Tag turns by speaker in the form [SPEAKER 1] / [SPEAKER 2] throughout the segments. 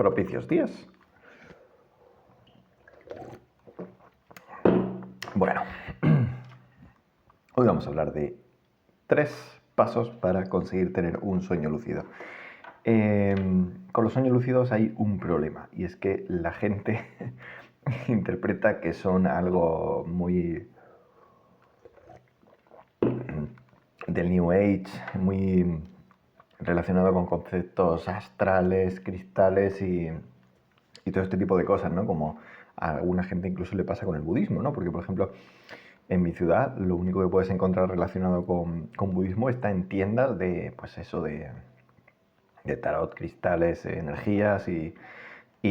[SPEAKER 1] propicios días. Bueno, hoy vamos a hablar de 3 pasos para conseguir tener un sueño lúcido. Con los sueños lúcidos hay un problema, y es que la gente interpreta que son algo muy del New Age, muy relacionado con conceptos astrales, cristales y todo este tipo de cosas, ¿no? Como a alguna gente incluso le pasa con el budismo, ¿no? Porque, por ejemplo, en mi ciudad lo único que puedes encontrar relacionado con budismo está en tiendas de, pues eso, de tarot, cristales, energías y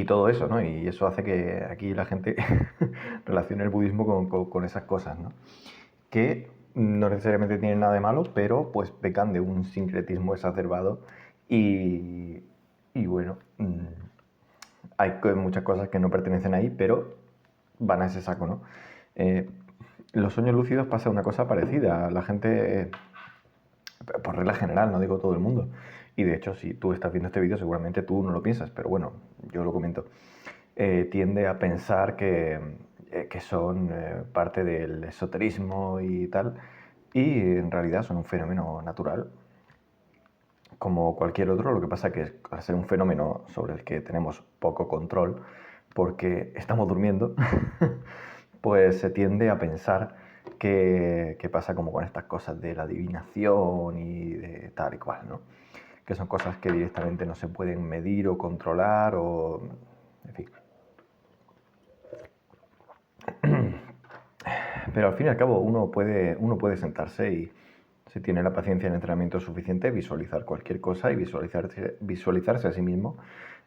[SPEAKER 1] todo eso, ¿no? Y eso hace que aquí la gente relacione el budismo con esas cosas, ¿no? Que no necesariamente tienen nada de malo, pero pues pecan de un sincretismo exacerbado y bueno, hay muchas cosas que no pertenecen ahí, pero van a ese saco, ¿no? Los sueños lúcidos pasa una cosa parecida. La gente, por regla general, no digo todo el mundo, y de hecho si tú estás viendo este vídeo seguramente tú no lo piensas, pero bueno, yo lo comento, tiende a pensar que son parte del esoterismo y tal, y en realidad son un fenómeno natural como cualquier otro. Lo que pasa que al ser un fenómeno sobre el que tenemos poco control porque estamos durmiendo, pues se tiende a pensar que pasa como con estas cosas de la adivinación y de tal y cual, ¿no? Que son cosas que directamente no se pueden medir o controlar o... en fin. Pero al fin y al cabo uno puede sentarse y, si tiene la paciencia y el entrenamiento suficiente, visualizar cualquier cosa y visualizarse a sí mismo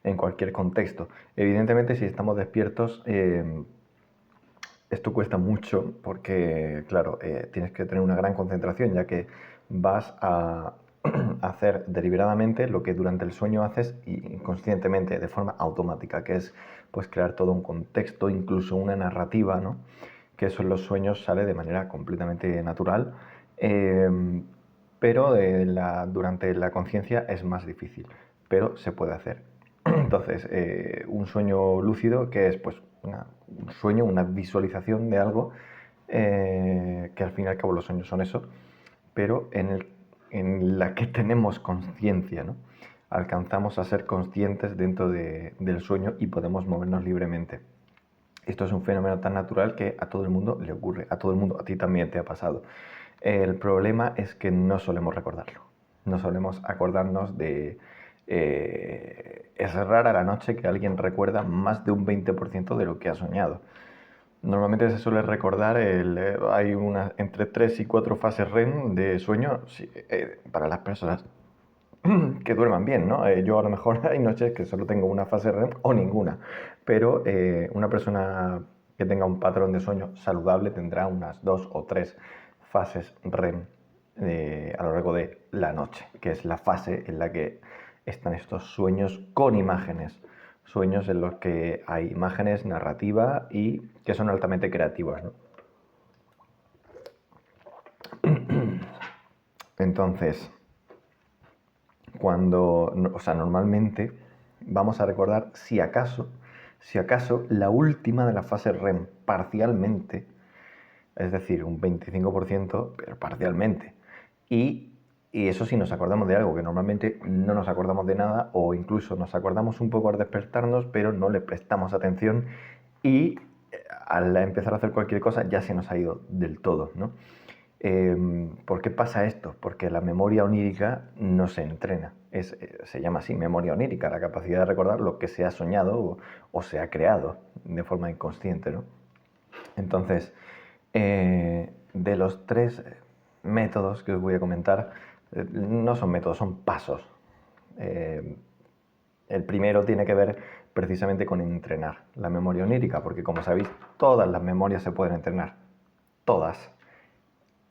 [SPEAKER 1] en cualquier contexto. Evidentemente, si estamos despiertos, esto cuesta mucho porque, claro, tienes que tener una gran concentración, ya que vas a hacer deliberadamente lo que durante el sueño haces inconscientemente, de forma automática, que es pues crear todo un contexto, incluso una narrativa, ¿no? Que eso en los sueños sale de manera completamente natural, pero durante la conciencia es más difícil, pero se puede hacer. Entonces, un sueño lúcido, que es pues un sueño, una visualización de algo, que al fin y al cabo los sueños son eso, pero en la que tenemos conciencia, ¿no? Alcanzamos a ser conscientes dentro del sueño y podemos movernos libremente. Esto es un fenómeno tan natural que a todo el mundo le ocurre, a todo el mundo, a ti también te ha pasado. El problema es que no solemos recordarlo, no solemos acordarnos de... es rara la noche que alguien recuerda más de un 20% de lo que ha soñado. Normalmente se suele recordar, hay entre 3 y 4 fases REM de sueño, para las personas que duerman bien, ¿no? Yo a lo mejor hay noches que solo tengo una fase REM o ninguna, pero una persona que tenga un patrón de sueño saludable tendrá unas 2 o 3 fases REM a lo largo de la noche, que es la fase en la que están estos sueños con imágenes, sueños en los que hay imágenes, narrativa y que son altamente creativos, ¿no? Entonces, normalmente vamos a recordar, si acaso, la última de las fases REM, parcialmente, es decir, un 25%, pero parcialmente. Y eso sí nos acordamos de algo, que normalmente no nos acordamos de nada, o incluso nos acordamos un poco al despertarnos, pero no le prestamos atención y al empezar a hacer cualquier cosa ya se nos ha ido del todo, ¿no? ¿Por qué pasa esto? Porque la memoria onírica no se entrena. Se llama así, memoria onírica, la capacidad de recordar lo que se ha soñado o se ha creado de forma inconsciente, ¿no? Entonces, de los 3 métodos que os voy a comentar, no son métodos, son pasos. El primero tiene que ver precisamente con entrenar la memoria onírica, porque como sabéis, todas las memorias se pueden entrenar. Todas.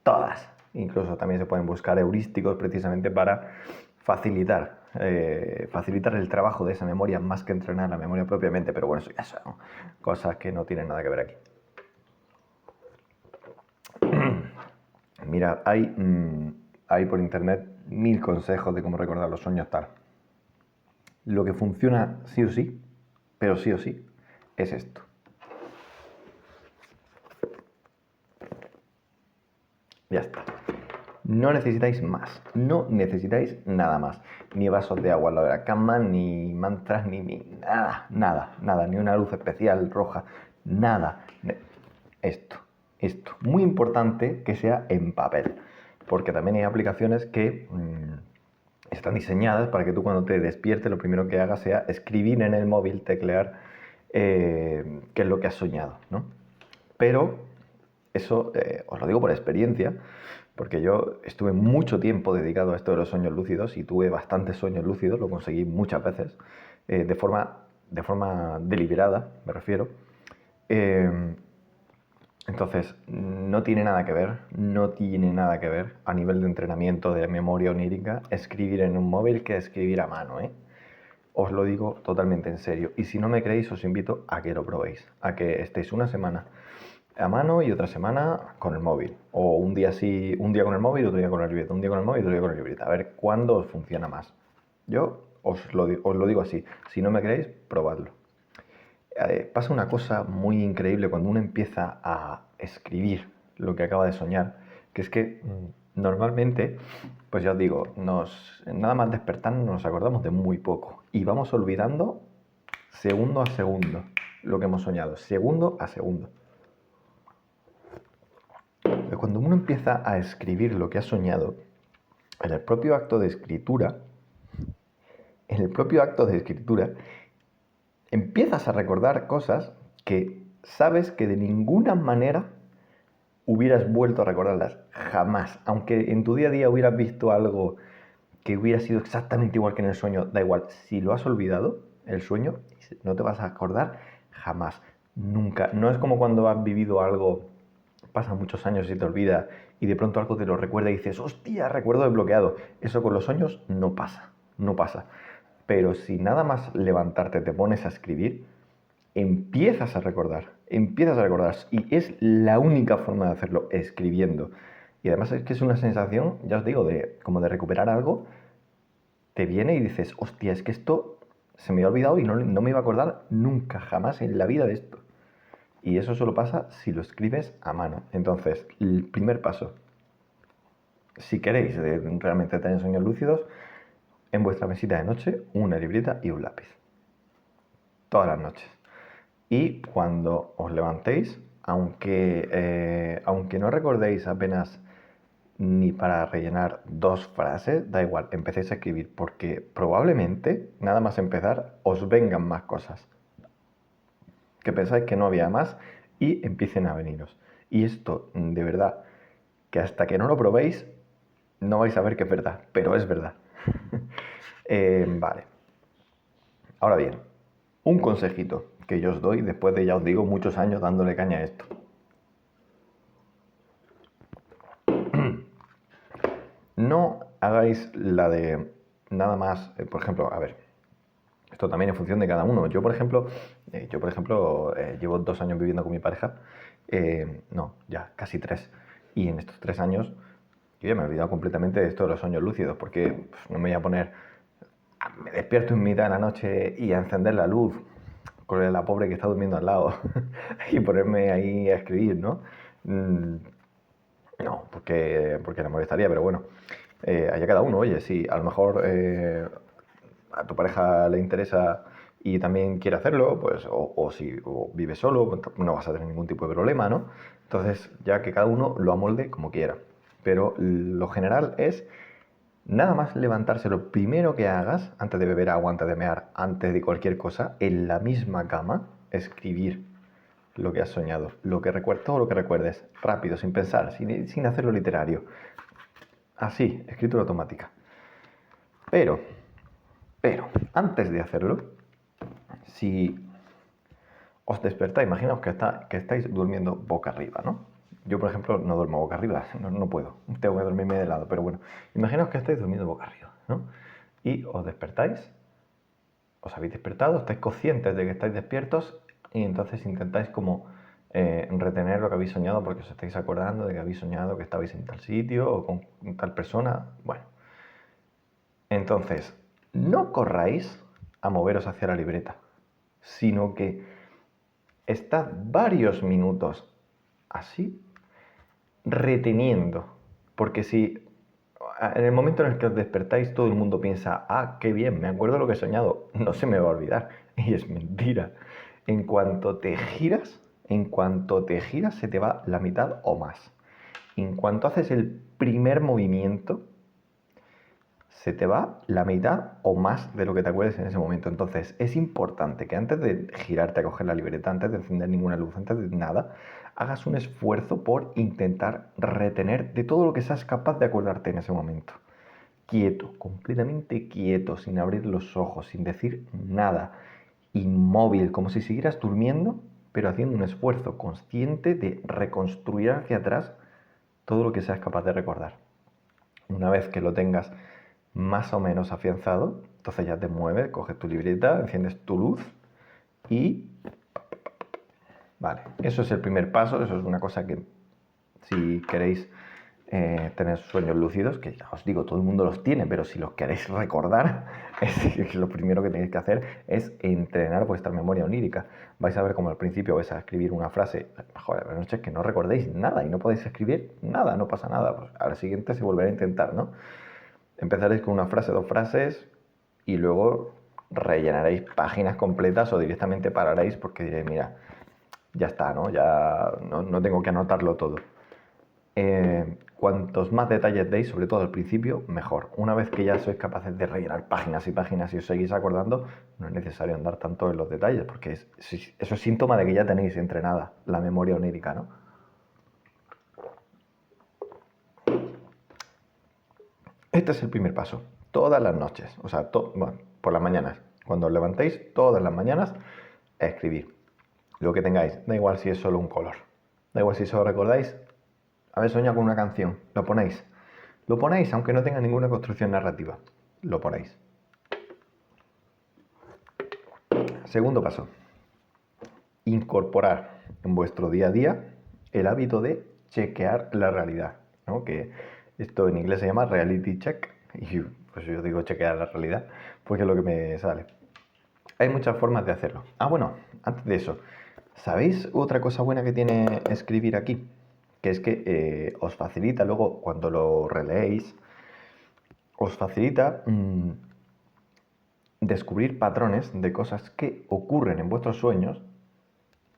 [SPEAKER 1] Todas. Incluso también se pueden buscar heurísticos precisamente para facilitar el trabajo de esa memoria más que entrenar la memoria propiamente, pero bueno, eso ya son cosas que no tienen nada que ver aquí. Mira, hay por internet 1000 consejos de cómo recordar los sueños tal. Lo que funciona sí o sí pero sí o sí es esto. Ya está. No necesitáis más, no necesitáis nada más. Ni vasos de agua al lado de la cama, ni mantras, ni nada, ni una luz especial roja, nada. Esto. Muy importante que sea en papel, porque también hay aplicaciones que están diseñadas para que tú cuando te despiertes lo primero que hagas sea escribir en el móvil, teclear qué es lo que has soñado, ¿no? Pero eso os lo digo por experiencia, porque yo estuve mucho tiempo dedicado a esto de los sueños lúcidos y tuve bastantes sueños lúcidos, lo conseguí muchas veces, de forma deliberada, me refiero. Entonces, no tiene nada que ver a nivel de entrenamiento de memoria onírica escribir en un móvil que escribir a mano, ¿eh? Os lo digo totalmente en serio. Y si no me creéis, os invito a que lo probéis, a que estéis una semana a mano y otra semana con el móvil. O un día sí, un día con el móvil, otro día con la libreta, un día con el móvil, otro día con la libreta. A ver cuándo os funciona más. Yo os lo digo así. Si no me creéis, probadlo. Pasa una cosa muy increíble cuando uno empieza a escribir lo que acaba de soñar, que es que normalmente, pues ya os digo, nada más despertarnos nos acordamos de muy poco y vamos olvidando segundo a segundo lo que hemos soñado, segundo a segundo. Pero cuando uno empieza a escribir lo que ha soñado, en el propio acto de escritura, empiezas a recordar cosas que sabes que de ninguna manera hubieras vuelto a recordarlas, jamás. Aunque en tu día a día hubieras visto algo que hubiera sido exactamente igual que en el sueño, da igual, si lo has olvidado, el sueño, no te vas a acordar jamás, nunca. No es como cuando has vivido algo, pasan muchos años y te olvida y de pronto algo te lo recuerda y dices, hostia, recuerdo desbloqueado. Eso con los sueños no pasa, no pasa. Pero si nada más levantarte te pones a escribir, empiezas a recordar. Y es la única forma de hacerlo, escribiendo. Y además es que es una sensación, ya os digo, como de recuperar algo, te viene y dices, hostia, es que esto se me había olvidado y no me iba a acordar nunca, jamás en la vida de esto. Y eso solo pasa si lo escribes a mano. Entonces, el primer paso, si queréis realmente tener sueños lúcidos, en vuestra mesita de noche, una libreta y un lápiz. Todas las noches. Y cuando os levantéis, aunque no recordéis apenas ni para rellenar 2 frases, da igual, empecéis a escribir, porque probablemente, nada más empezar, os vengan más cosas. Que pensáis que no había más y empiecen a veniros. Y esto, de verdad, que hasta que no lo probéis, no vais a ver que es verdad, pero es verdad. Vale. Ahora bien, un consejito que yo os doy después de, ya os digo, muchos años dándole caña a esto. No hagáis la de nada más, por ejemplo, a ver, esto también en función de cada uno. Yo, por ejemplo, llevo 2 años viviendo con mi pareja, no, ya casi 3. Y en estos 3 años yo ya me he olvidado completamente de esto de los sueños lúcidos, porque no me voy a poner, me despierto en mitad de la noche y a encender la luz con la pobre que está durmiendo al lado y ponerme ahí a escribir, ¿no? No, porque le molestaría, pero bueno, allá cada uno, oye, si a lo mejor a tu pareja le interesa y también quiere hacerlo, pues, o si vive solo, pues, no vas a tener ningún tipo de problema, ¿no? Entonces, ya que cada uno lo amolde como quiera. Pero lo general es nada más levantarse, lo primero que hagas, antes de beber agua, antes de mear, antes de cualquier cosa, en la misma cama, escribir lo que has soñado, todo lo que recuerdes, rápido, sin pensar, sin hacerlo literario. Así, escritura automática. Pero, antes de hacerlo, si os despertáis, imaginaos que estáis durmiendo boca arriba, ¿no? Yo, por ejemplo, no duermo boca arriba, no puedo, tengo que dormirme de lado, pero bueno, imaginaos que estáis durmiendo boca arriba, ¿no? Y os despertáis, os habéis despertado, estáis conscientes de que estáis despiertos y entonces intentáis como retener lo que habéis soñado porque os estáis acordando de que habéis soñado que estabais en tal sitio o con tal persona. Bueno, entonces, no corráis a moveros hacia la libreta. sino que estad varios minutos así reteniendo. Porque si en el momento en el que os despertáis todo el mundo piensa, ah, qué bien, me acuerdo de lo que he soñado, no se me va a olvidar. Y es mentira. En cuanto te giras, se te va la mitad o más. En cuanto haces el primer movimiento, se te va la mitad o más de lo que te acuerdes en ese momento. Entonces, es importante que antes de girarte a coger la libreta, antes de encender ninguna luz, antes de nada, hagas un esfuerzo por intentar retener de todo lo que seas capaz de acordarte en ese momento. Quieto, completamente quieto, sin abrir los ojos, sin decir nada, inmóvil, como si siguieras durmiendo, pero haciendo un esfuerzo consciente de reconstruir hacia atrás todo lo que seas capaz de recordar. Una vez que lo tengas más o menos afianzado, entonces ya te mueves, coges tu libreta, enciendes tu luz y... Vale, eso es el primer paso, eso es una cosa que si queréis tener sueños lúcidos, que ya os digo, todo el mundo los tiene, pero si los queréis recordar, lo primero que tenéis que hacer es entrenar vuestra memoria onírica. Vais a ver como al principio vais a escribir una frase, joder, la noche es que no recordéis nada y no podéis escribir nada, no pasa nada, pues a la siguiente se volverá a intentar, ¿no? Empezaréis con una frase, dos frases y luego rellenaréis páginas completas o directamente pararéis porque diréis, mira, ya está, ¿no? Ya no tengo que anotarlo todo. Cuantos más detalles deis, sobre todo al principio, mejor. Una vez que ya sois capaces de rellenar páginas y páginas y os seguís acordando, no es necesario andar tanto en los detalles, porque eso es síntoma de que ya tenéis entrenada la memoria onírica, ¿no? Este es el primer paso. Todas las noches, o sea, bueno, por las mañanas. Cuando os levantéis, todas las mañanas, a escribir lo que tengáis. Da igual si es solo un color. Da igual si solo recordáis haber soñado con una canción. Lo ponéis. Lo ponéis aunque no tenga ninguna construcción narrativa. Lo ponéis. Segundo paso. Incorporar en vuestro día a día el hábito de chequear la realidad, ¿no? Que esto en inglés se llama reality check. Y pues yo digo chequear la realidad porque es lo que me sale. Hay muchas formas de hacerlo. Ah, bueno, antes de eso, ¿sabéis otra cosa buena que tiene escribir aquí? Que es que os facilita luego, cuando lo releéis, os facilita descubrir patrones de cosas que ocurren en vuestros sueños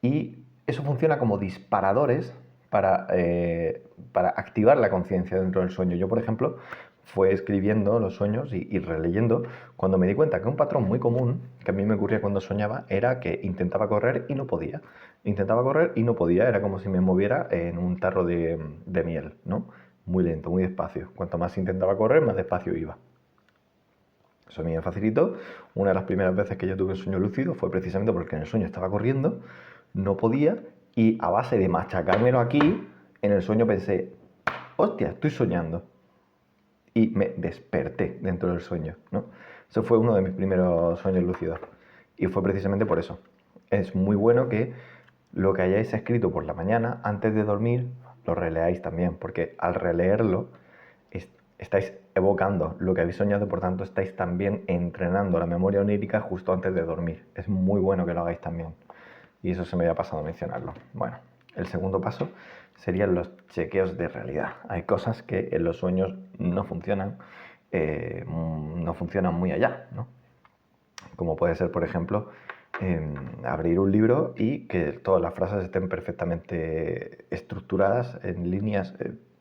[SPEAKER 1] y eso funciona como disparadores para activar la conciencia dentro del sueño. Yo, por ejemplo, fue escribiendo los sueños y releyendo cuando me di cuenta que un patrón muy común que a mí me ocurría cuando soñaba era que intentaba correr y no podía. Intentaba correr y no podía, era como si me moviera en un tarro de miel, ¿no? Muy lento, muy despacio. Cuanto más intentaba correr, más despacio iba. Eso a mí me facilitó. Una de las primeras veces que yo tuve un sueño lúcido fue precisamente porque en el sueño estaba corriendo, no podía, y a base de machacármelo aquí, en el sueño pensé, hostia, estoy soñando. Y me desperté dentro del sueño, ¿no? Eso fue uno de mis primeros sueños lúcidos. Y fue precisamente por eso. Es muy bueno que lo que hayáis escrito por la mañana, antes de dormir, lo releáis también, porque al releerlo estáis evocando lo que habéis soñado, por tanto estáis también entrenando la memoria onírica justo antes de dormir. Es muy bueno que lo hagáis también. Y eso se me había pasado a mencionarlo. Bueno, el segundo paso serían los chequeos de realidad. Hay cosas que en los sueños no funcionan muy allá, ¿no? Como puede ser, por ejemplo, abrir un libro y que todas las frases estén perfectamente estructuradas en líneas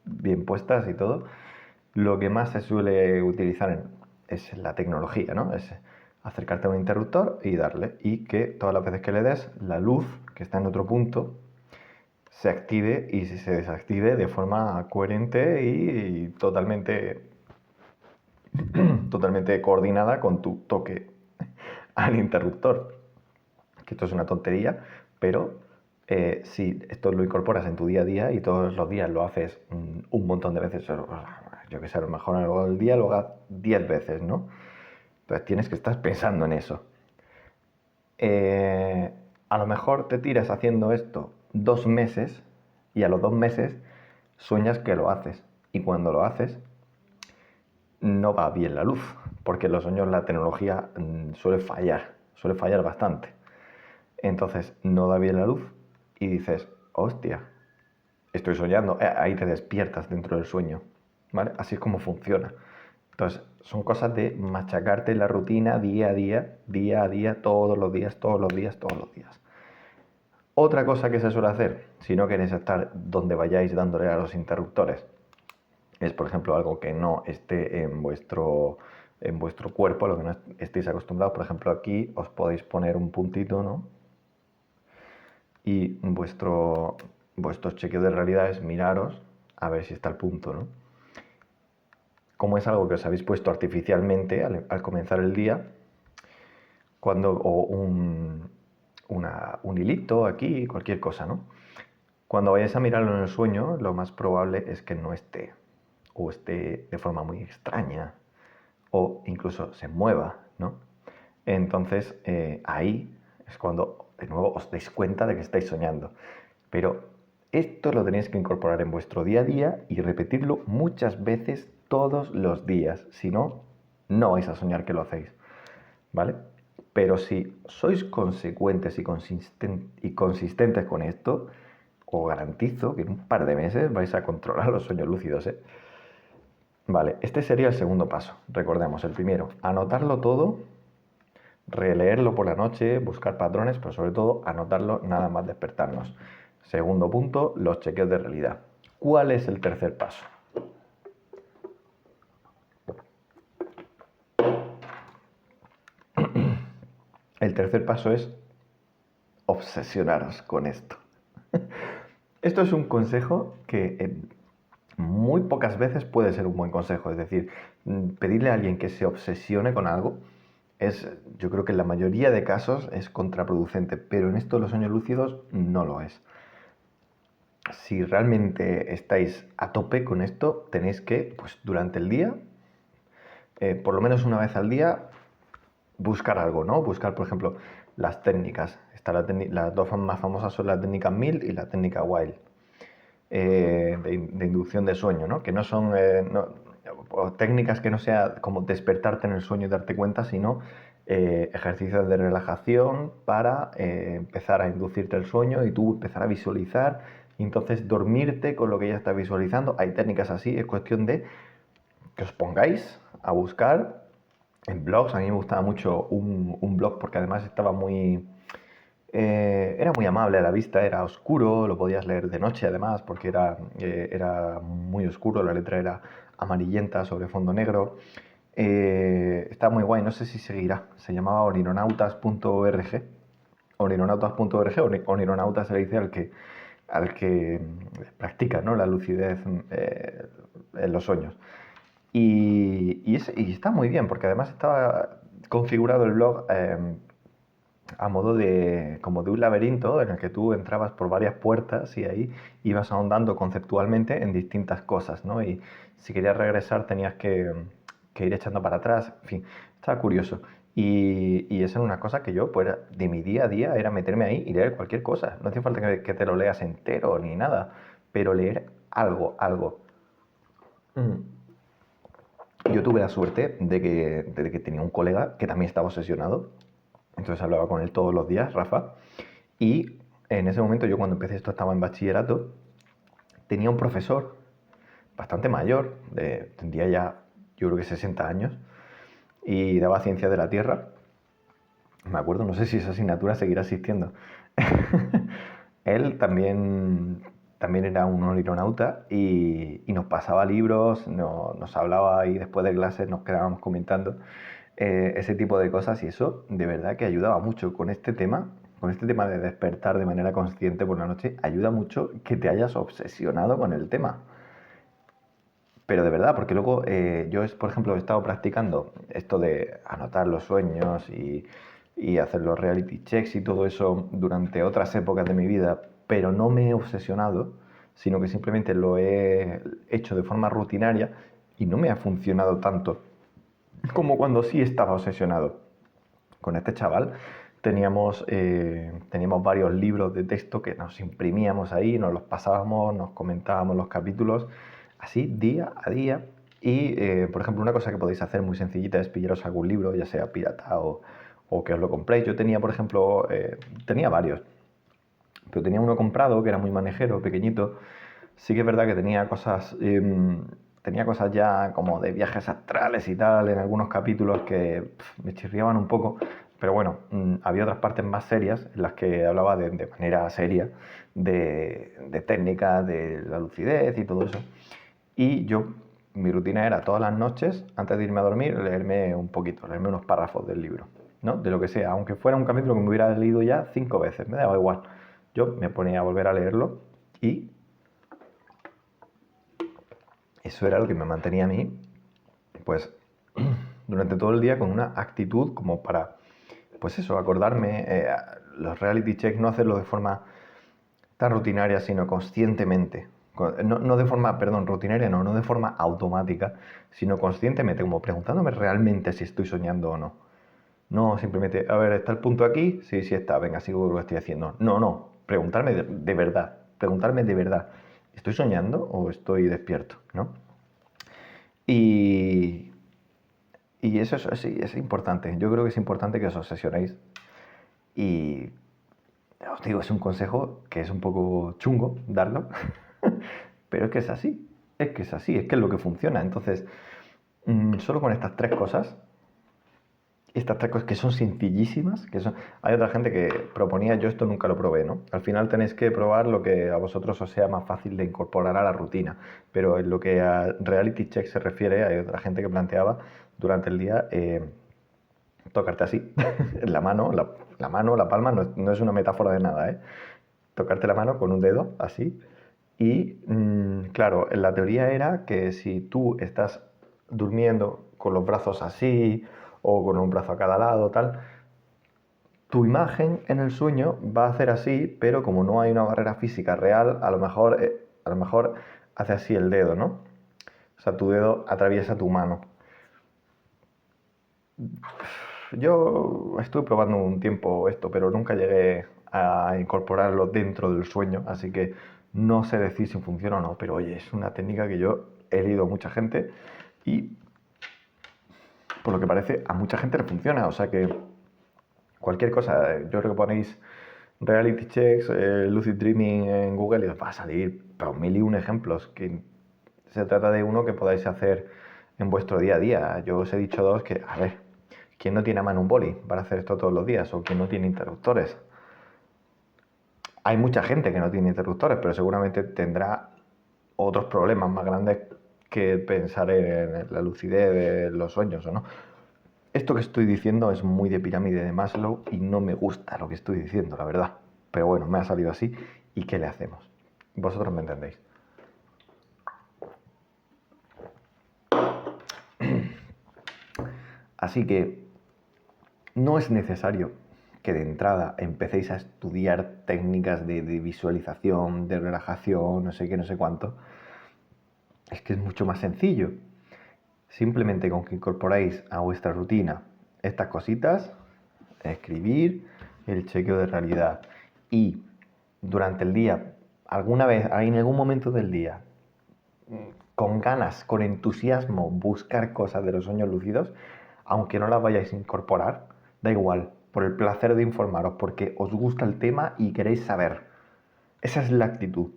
[SPEAKER 1] bien puestas y todo. Lo que más se suele utilizar es la tecnología, ¿no? Es acercarte a un interruptor y darle, y que todas las veces que le des, la luz que está en otro punto se active y se desactive de forma coherente y totalmente coordinada con tu toque al interruptor. Que esto es una tontería, pero si esto lo incorporas en tu día a día y todos los días lo haces un montón de veces, yo que sé, a lo mejor al día lo hagas 10 veces, ¿no? Entonces tienes que estar pensando en eso. A lo mejor te tiras haciendo esto 2 meses y a los 2 meses sueñas que lo haces. Y cuando lo haces, no va bien la luz, porque en los sueños la tecnología suele fallar bastante. Entonces no da bien la luz y dices, hostia, estoy soñando. Ahí te despiertas dentro del sueño, ¿vale? Así es como funciona. Entonces, son cosas de machacarte la rutina día a día, todos los días, todos los días, todos los días. Otra cosa que se suele hacer, si no queréis estar donde vayáis dándole a los interruptores, es, por ejemplo, algo que no esté en vuestro cuerpo, a lo que no estéis acostumbrados. Por ejemplo, aquí os podéis poner un puntito, ¿no? Y vuestro chequeo de realidad es miraros a ver si está el punto, ¿no? Como es algo que os habéis puesto artificialmente al comenzar el día, o un hilito aquí, cualquier cosa, ¿no? Cuando vayáis a mirarlo en el sueño, lo más probable es que no esté, o esté de forma muy extraña, o incluso se mueva, ¿no? Entonces ahí es cuando de nuevo os dais cuenta de que estáis soñando. Pero esto lo tenéis que incorporar en vuestro día a día y repetirlo muchas veces todos los días. Si no, no vais a soñar que lo hacéis, ¿vale? Pero si sois consecuentes y consistentes con esto, os garantizo que en un par de meses vais a controlar los sueños lúcidos, ¿eh? Vale, este sería el segundo paso. Recordemos, el primero, anotarlo todo, releerlo por la noche, buscar patrones, pero sobre todo anotarlo nada más despertarnos. Segundo punto, los chequeos de realidad. ¿Cuál es el tercer paso? El tercer paso es obsesionaros con esto. Esto es un consejo que muy pocas veces puede ser un buen consejo. Es decir, pedirle a alguien que se obsesione con algo yo creo que en la mayoría de casos es contraproducente, pero en esto de los sueños lúcidos no lo es. Si realmente estáis a tope con esto, tenéis que, pues durante el día, por lo menos una vez al día, buscar algo, ¿no? Buscar, por ejemplo, las técnicas. Las dos más famosas son la técnica Mills y la técnica Wild, de inducción de sueño, ¿no? Que no son técnicas que no sea como despertarte en el sueño y darte cuenta, sino ejercicios de relajación para empezar a inducirte el sueño y tú empezar a visualizar y entonces dormirte con lo que ya estás visualizando. Hay técnicas así, es cuestión de que os pongáis a buscar en blogs. A mí me gustaba mucho un blog porque además estaba era muy amable a la vista, era oscuro, lo podías leer de noche además porque era muy oscuro, la letra era amarillenta sobre fondo negro. Está muy guay, no sé si seguirá, se llamaba onironautas.org. Onironautas.org, onironauta se le dice al que practica, ¿no?, la lucidez en los sueños. Y está muy bien, porque además estaba configurado el blog a modo como de un laberinto en el que tú entrabas por varias puertas y ahí ibas ahondando conceptualmente en distintas cosas, ¿no? Y si querías regresar tenías que ir echando para atrás, en fin, estaba curioso. Y esa es una cosa que yo, pues, de mi día a día era meterme ahí y leer cualquier cosa. No hace falta que te lo leas entero ni nada, pero leer algo. Yo tuve la suerte de que tenía un colega que también estaba obsesionado. Entonces hablaba con él todos los días, Rafa. Y en ese momento, yo cuando empecé esto estaba en bachillerato, tenía un profesor bastante mayor, tendría ya yo creo que 60 años, y daba ciencia de la Tierra. Me acuerdo, no sé si esa asignatura seguirá existiendo. Él también era un aeronauta y nos pasaba libros, nos hablaba y después de clases nos quedábamos comentando ese tipo de cosas, y eso de verdad que ayudaba mucho con este tema de despertar de manera consciente por la noche. Ayuda mucho que te hayas obsesionado con el tema. Pero de verdad, porque luego yo, por ejemplo, he estado practicando esto de anotar los sueños y hacer los reality checks y todo eso durante otras épocas de mi vida, pero no me he obsesionado, sino que simplemente lo he hecho de forma rutinaria y no me ha funcionado tanto como cuando sí estaba obsesionado. Con este chaval teníamos varios libros de texto que nos imprimíamos ahí, nos los pasábamos, nos comentábamos los capítulos, así día a día. Y, por ejemplo, una cosa que podéis hacer muy sencillita es pillaros algún libro, ya sea pirata o que os lo compréis. Yo tenía, por ejemplo, tenía varios, pero tenía uno comprado que era muy manejero, pequeñito. Sí que es verdad que tenía cosas ya como de viajes astrales y tal en algunos capítulos que me chirriaban un poco, pero bueno, había otras partes más serias en las que hablaba de manera seria de técnica, de la lucidez y todo eso. Y mi rutina era todas las noches, antes de irme a dormir, leerme un poquito, leerme unos párrafos del libro, ¿no? De lo que sea, aunque fuera un capítulo que me hubiera leído ya 5 veces, me daba igual. Yo me ponía a volver a leerlo y eso era lo que me mantenía a mí, pues, durante todo el día con una actitud como para, pues eso, acordarme, los reality checks, no hacerlo de forma tan rutinaria, sino conscientemente. No de forma, perdón, rutinaria no de forma automática, sino conscientemente, como preguntándome realmente si estoy soñando o no. No simplemente, a ver, ¿está el punto aquí? Sí, sí está, venga, sigo lo que estoy haciendo. No, preguntarme de verdad, preguntarme de verdad, ¿estoy soñando o estoy despierto? ¿No? Y, y eso sí, es importante. Yo creo que es importante que os obsesionéis. Y os digo, es un consejo que es un poco chungo darlo, pero es que es así. Es que es así, es que es lo que funciona. Entonces, solo con estas tres cosas que son sencillísimas, hay otra gente que proponía, yo esto nunca lo probé, ¿no? Al final tenéis que probar lo que a vosotros os sea más fácil de incorporar a la rutina, pero en lo que a reality check se refiere, hay otra gente que planteaba durante el día tocarte así, la mano, la palma, no es una metáfora de nada, ¿eh? Tocarte la mano con un dedo, así, y claro, la teoría era que si tú estás durmiendo con los brazos así o con un brazo a cada lado, tal, tu imagen en el sueño va a hacer así, pero como no hay una barrera física real, a lo mejor hace así el dedo, ¿no? O sea, tu dedo atraviesa tu mano. Yo estuve probando un tiempo esto, pero nunca llegué a incorporarlo dentro del sueño, así que no sé decir si funciona o no, pero oye, es una técnica que yo he leído a mucha gente y por lo que parece a mucha gente le funciona, o sea que cualquier cosa, yo creo que ponéis reality checks, lucid dreaming en Google y os va a salir pero mil y un ejemplos, que se trata de uno que podáis hacer en vuestro día a día. Yo os he dicho dos que, a ver, ¿quién no tiene a mano un boli para hacer esto todos los días? ¿O quién no tiene interruptores? Hay mucha gente que no tiene interruptores, pero seguramente tendrá otros problemas más grandes que pensar en la lucidez de los sueños, ¿o no? Esto que estoy diciendo es muy de pirámide de Maslow y no me gusta lo que estoy diciendo, la verdad. Pero bueno, me ha salido así. ¿Y qué le hacemos? Vosotros me entendéis. Así que no es necesario que de entrada empecéis a estudiar técnicas de visualización, de relajación, no sé qué, no sé cuánto. Es que es mucho más sencillo. Simplemente con que incorporáis a vuestra rutina estas cositas, escribir, el chequeo de realidad y durante el día, alguna vez, en algún momento del día, con ganas, con entusiasmo, buscar cosas de los sueños lúcidos, aunque no las vayáis a incorporar, da igual, por el placer de informaros, porque os gusta el tema y queréis saber. Esa es la actitud.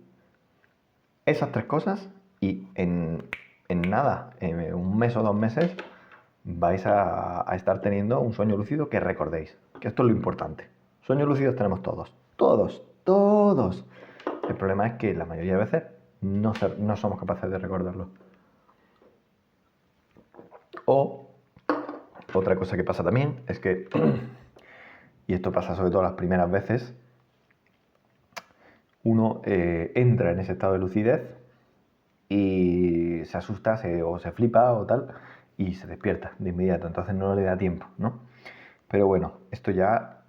[SPEAKER 1] Esas tres cosas y en nada, en un mes o 2 meses, vais a estar teniendo un sueño lúcido que recordéis. Que esto es lo importante. Sueños lúcidos tenemos todos. Todos, todos. El problema es que la mayoría de veces no somos capaces de recordarlo. O otra cosa que pasa también es que, y esto pasa sobre todo las primeras veces, uno entra en ese estado de lucidez y se asusta o se flipa o tal y se despierta de inmediato, entonces no le da tiempo, ¿no? Pero bueno, esto ya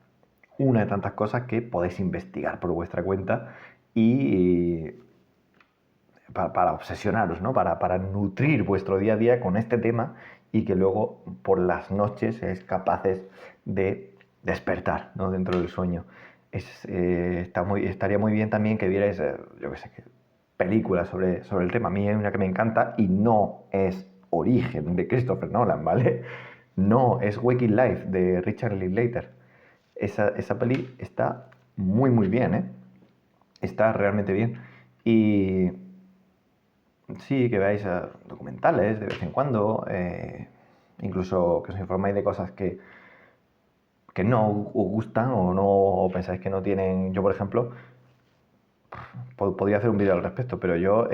[SPEAKER 1] una de tantas cosas que podéis investigar por vuestra cuenta y para obsesionaros, ¿no? Para nutrir vuestro día a día con este tema y que luego por las noches seáis capaces de despertar, ¿no? Dentro del sueño. Estaría muy bien también que vierais, yo qué sé, películas sobre el tema. A mí hay una que me encanta y no es Origen de Christopher Nolan, ¿vale? No, es Waking Life de Richard Linklater. Esa peli está muy, muy bien, ¿eh? Está realmente bien. Y sí, que veáis documentales de vez en cuando, incluso que os informáis de cosas que no os gustan o no o pensáis que no tienen. Yo, por ejemplo, podría hacer un vídeo al respecto, pero yo,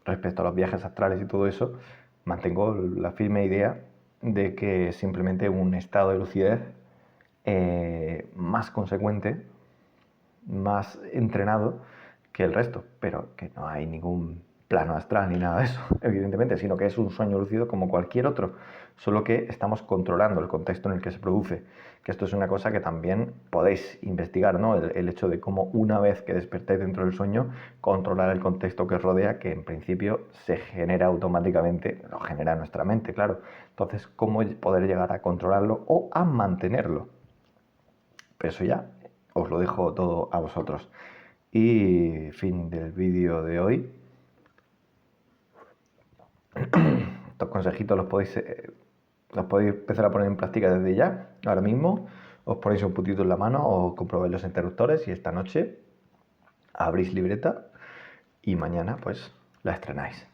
[SPEAKER 1] respecto a los viajes astrales y todo eso, mantengo la firme idea de que simplemente un estado de lucidez más consecuente, más entrenado que el resto, pero que no hay ningún plano astral ni nada de eso, evidentemente, sino que es un sueño lúcido como cualquier otro, solo que estamos controlando el contexto en el que se produce, que esto es una cosa que también podéis investigar, ¿no? El hecho de cómo una vez que despertáis dentro del sueño, controlar el contexto que os rodea, que en principio se genera automáticamente, lo genera nuestra mente, claro. Entonces, cómo poder llegar a controlarlo o a mantenerlo. Pero eso ya os lo dejo todo a vosotros. Y fin del vídeo de hoy. Estos consejitos los podéis empezar a poner en práctica desde ya, ahora mismo. Os ponéis un putito en la mano, os comprobáis los interruptores y esta noche abrís libreta y mañana pues la estrenáis.